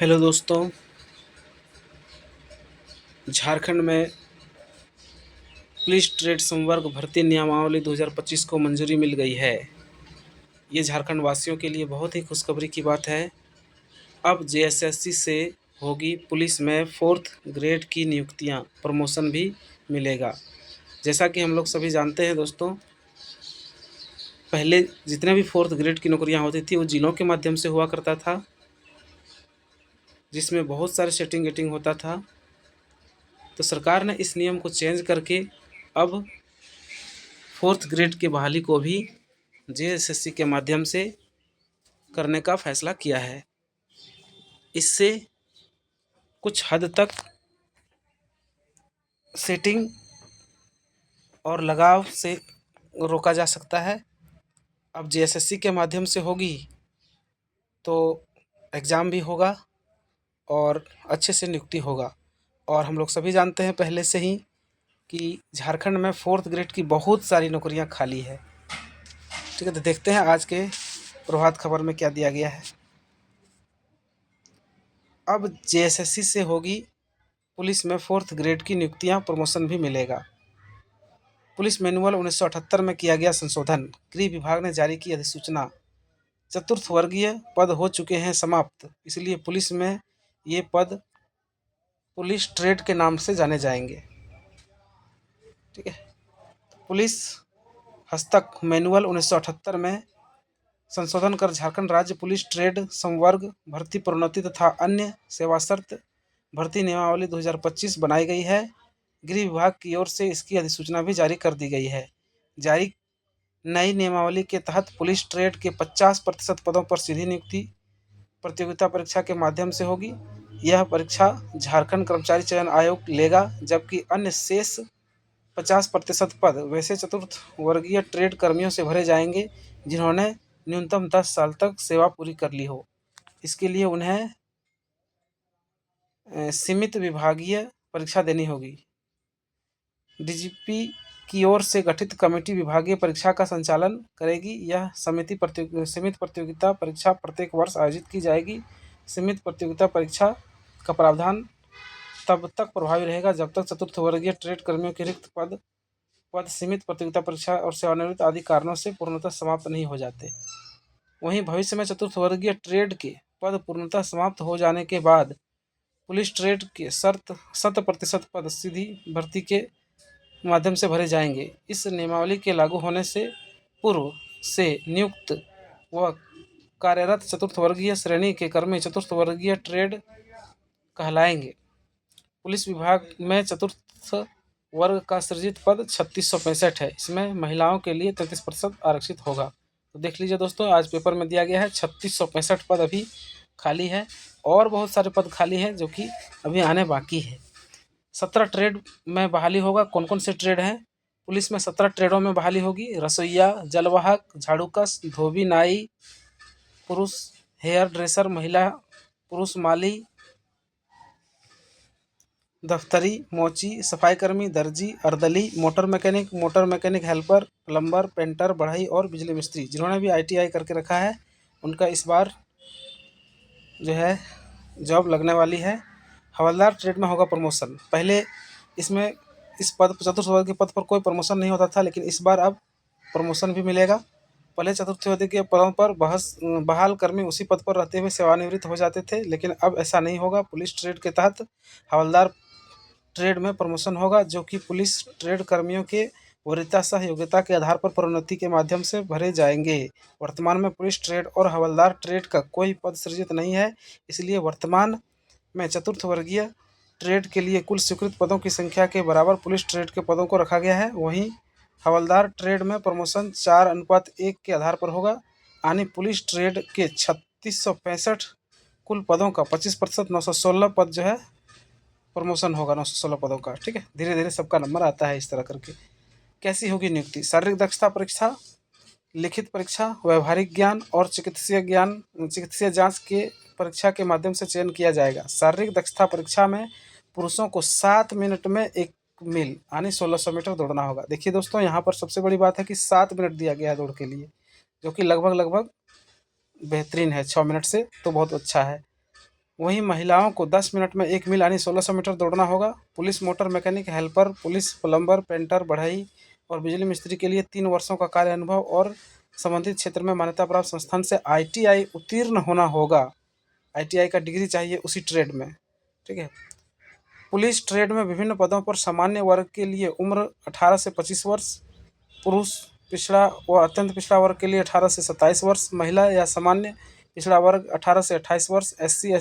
Hello दोस्तों। झारखंड में police trade संवर्ग भर्ती नियमावली 2025 को मंजूरी मिल गई है। ये झारखंड वासियों के लिए बहुत ही खुशखबरी की बात है। अब जेएसएससी से होगी पुलिस में 4th ग्रेड की नियुक्तियां, प्रमोशन भी मिलेगा। जैसा कि हम लोग सभी जानते हैं दोस्तों, पहले जितने भी 4th ग्रेड की नौकरियां होती थी वो जिलों के माध्यम से हुआ करता था, जिसमें बहुत सारे सेटिंग गेटिंग होता था। तो सरकार ने इस नियम को चेंज करके अब 4th ग्रेड की बहाली को भी जेएसएससी के माध्यम से करने का फैसला किया है। इससे कुछ हद तक सेटिंग और लगाव से रोका जा सकता है। अब जेएसएससी के माध्यम से होगी तो एग्ज़ाम भी होगा और अच्छे से नियुक्ति होगा। और हम लोग सभी जानते हैं पहले से ही कि झारखंड में 4th ग्रेड की बहुत सारी नौकरियां खाली है। ठीक है, तो देखते हैं आज के प्रभात खबर में क्या दिया गया है। अब जेएसएससी से होगी पुलिस में 4th ग्रेड की नियुक्तियां, प्रमोशन भी मिलेगा। पुलिस मैनुअल 1978 में किया गया संशोधन, गृह विभाग ने जारी की अधिसूचना। चतुर्थ वर्गीय पद हो चुके हैं समाप्त, इसलिए पुलिस में ये पद पुलिस ट्रेड के नाम से जाने जाएंगे। ठीक है, पुलिस हस्तक मैनुअल 1978 में संशोधन कर झारखंड राज्य पुलिस ट्रेड संवर्ग भर्ती प्रोन्नति तथा अन्य सेवा शर्त भर्ती नियमावली 2025 बनाई गई है। गृह विभाग की ओर से इसकी अधिसूचना भी जारी कर दी गई है। जारी नई नियमावली के तहत पुलिस ट्रेड के 50% पदों पर सीधी नियुक्ति प्रतियोगिता परीक्षा के माध्यम से होगी। यह परीक्षा झारखंड कर्मचारी चयन आयोग लेगा, जबकि अन्य शेष 50% पद वैसे चतुर्थ वर्गीय ट्रेड कर्मियों से भरे जाएंगे जिन्होंने न्यूनतम 10 साल तक सेवा पूरी कर ली हो। इसके लिए उन्हें सीमित विभागीय परीक्षा देनी होगी। डीजीपी की ओर से गठित कमेटी विभागीय परीक्षा का संचालन करेगी। यह सीमित प्रतियोगिता परीक्षा प्रत्येक वर्ष आयोजित की जाएगी। सीमित प्रतियोगिता परीक्षा का प्रावधान तब तक प्रभावी रहेगा जब तक चतुर्थ वर्गीय ट्रेड कर्मियों के रिक्त पद सीमित प्रतियोगिता परीक्षा और सेवानिवृत्त आदि कारणों से पूर्णतः समाप्त नहीं हो जाते। वहीं भविष्य में चतुर्थ वर्गीय ट्रेड के पद पूर्णतः समाप्त हो जाने के बाद पुलिस ट्रेड के 100% पद सीधी भर्ती के माध्यम से भरे जाएंगे। इस नियमावली के लागू होने से पूर्व से नियुक्त व कार्यरत चतुर्थ वर्गीय श्रेणी के कर्मी चतुर्थ वर्गीय ट्रेड कहलाएंगे। पुलिस विभाग में चतुर्थ वर्ग का सृजित पद 3665 है। इसमें महिलाओं के लिए 33% आरक्षित होगा। तो देख लीजिए दोस्तों, आज पेपर में दिया गया है 3665 पद अभी खाली है और बहुत सारे पद खाली हैं जो कि अभी आने बाकी है। 17 ट्रेड में बहाली होगा। कौन कौन से ट्रेड हैं? पुलिस में 17 ट्रेडों में बहाली होगी। रसोइया, जलवाहक, झाड़ूकस, धोबी, नाई, पुरुष हेयर ड्रेसर, महिला पुरुष माली, दफ्तरी, मोची, सफाईकर्मी, दर्जी, अर्दली, motor mechanic helper, plumber, painter, बढ़ई और बिजली मिस्त्री। जिन्होंने भी आईटीआई करके रखा है उनका इस बार जो है जॉब लगने वाली है। हवलदार ट्रेड में होगा प्रमोशन। पहले इसमें इस पद चतुर्थ वर्ग के पद पर कोई प्रमोशन नहीं होता था, लेकिन इस बार अब प्रमोशन भी मिलेगा। पहले चतुर्थ वर्ग के पदों पर बहाल कर्मी उसी पद पर रहते हुए सेवानिवृत्त हो जाते थे, लेकिन अब ऐसा नहीं होगा। पुलिस ट्रेड के तहत हवलदार ट्रेड में प्रमोशन होगा, जो कि पुलिस ट्रेड कर्मियों के वरीयता सह योग्यता के आधार पर प्रोन्नति के माध्यम से भरे जाएंगे। वर्तमान में पुलिस ट्रेड और हवलदार ट्रेड का कोई पद सृजित नहीं है, इसलिए वर्तमान में चतुर्थ वर्गीय ट्रेड के लिए कुल स्वीकृत पदों की संख्या के बराबर पुलिस ट्रेड के पदों को रखा गया है। वहीं हवलदार ट्रेड में प्रमोशन 4:1 के आधार पर होगा। यानी पुलिस ट्रेड के 3665 कुल पदों का 25% 916 पद जो है प्रमोशन होगा, 916 पदों का। ठीक है, धीरे धीरे सबका नंबर आता है इस तरह करके। कैसी होगी नियुक्ति? शारीरिक दक्षता परीक्षा, लिखित परीक्षा, व्यवहारिक ज्ञान और चिकित्सीय जांच के परीक्षा के माध्यम से चयन किया जाएगा। शारीरिक दक्षता परीक्षा में पुरुषों को 7 मिनट में 1 मील यानी 1600 मीटर दौड़ना होगा। देखिए दोस्तों, यहाँ पर सबसे बड़ी बात है कि 7 मिनट दिया गया है दौड़ के लिए, जो कि लगभग बेहतरीन है। 6 मिनट से तो बहुत अच्छा है। वहीं महिलाओं को 10 मिनट में 1 मील यानी 1600 मीटर दौड़ना होगा। Police motor mechanic helper, police plumber, painter, बढ़ई और बिजली मिस्त्री के लिए 3 वर्षों का कार्य अनुभव और संबंधित क्षेत्र में मान्यता प्राप्त संस्थान से ITI उत्तीर्ण होना होगा। ITI का डिग्री चाहिए उसी ट्रेड में, ठीक है। पुलिस ट्रेड में विभिन्न पदों पर सामान्य वर्ग के लिए उम्र 18 से 25 वर्ष, पुरुष पिछड़ा व अत्यंत पिछड़ा वर्ग के लिए 18 से 27 वर्ष, महिला या सामान्य पिछड़ा वर्ग 18 से 28 वर्ष, SC,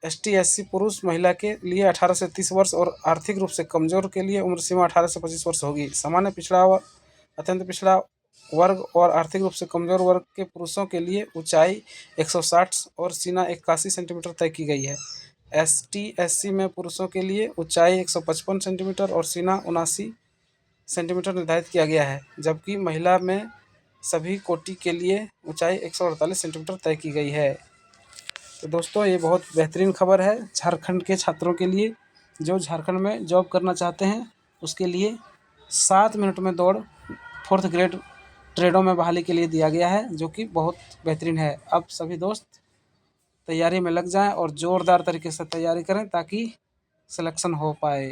ST, SC पुरुष महिला के लिए 18 से 30 वर्ष और आर्थिक रूप से कमजोर के लिए उम्र सीमा 18 से 25 वर्ष होगी। सामान्य पिछड़ा वर्ग, अत्यंत पिछड़ा वर्ग और आर्थिक रूप से कमजोर वर्ग के पुरुषों के लिए ऊंचाई 160 और सीना 81 सेंटीमीटर तय की गई है। ST, SC में पुरुषों के लिए ऊंचाई 155 सेंटीमीटर और सीना 79 सेंटीमीटर निर्धारित किया गया है, जबकि महिला में सभी कोटि के लिए ऊंचाई 148 सेंटीमीटर तय की गई है। तो दोस्तों, ये बहुत बेहतरीन खबर है झारखंड के छात्रों के लिए जो झारखंड में जॉब करना चाहते हैं। उसके लिए 7 मिनट में दौड़ 4th ग्रेड ट्रेडों में बहाली के लिए दिया गया है, जो कि बहुत बेहतरीन है। अब सभी दोस्त तैयारी में लग जाएं और ज़ोरदार तरीके से तैयारी करें ताकि सिलेक्शन हो पाए।